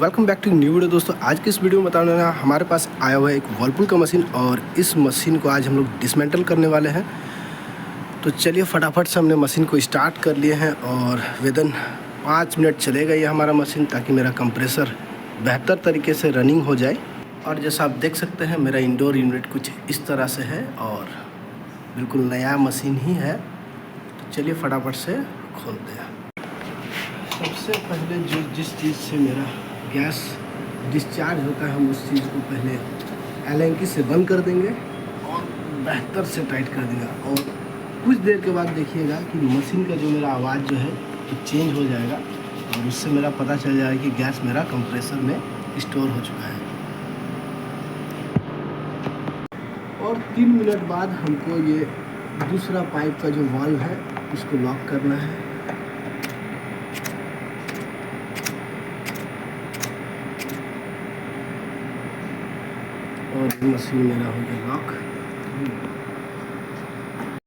Welcome back to new video. दोस्तों आज की इस वीडियो में बताने वाला हमारे पास आया हुआ है एक वर्लपूल का मशीन और इस मशीन को आज हम लोग डिसमेंटल करने वाले हैं। तो चलिए फटाफट से हमने मशीन को स्टार्ट कर लिए हैं और विदिन 5 मिनट चलेगा ये हमारा मशीन, ताकि मेरा कंप्रेसर बेहतर तरीके से रनिंग हो जाए। और जैसा आप देख सकते हैं मेरा इंडोर यूनिट कुछ इस तरह से है और बिल्कुल नया मशीन ही है। तो चलिए फटाफट से खोलते हैं। सबसे पहले जिस चीज़ से मेरा गैस डिस्चार्ज होता है हम उस चीज़ को पहले एलेंकी से बंद कर देंगे और बेहतर से टाइट कर देंगे। और कुछ देर के बाद देखिएगा कि मशीन का जो मेरा आवाज़ जो है वो चेंज हो जाएगा और उससे मेरा पता चल जाएगा कि गैस मेरा कंप्रेसर में स्टोर हो चुका है। और 3 मिनट बाद हमको ये दूसरा पाइप का जो वाल्व है उसको लॉक करना है। और मशीन मेरा हो गया लॉक।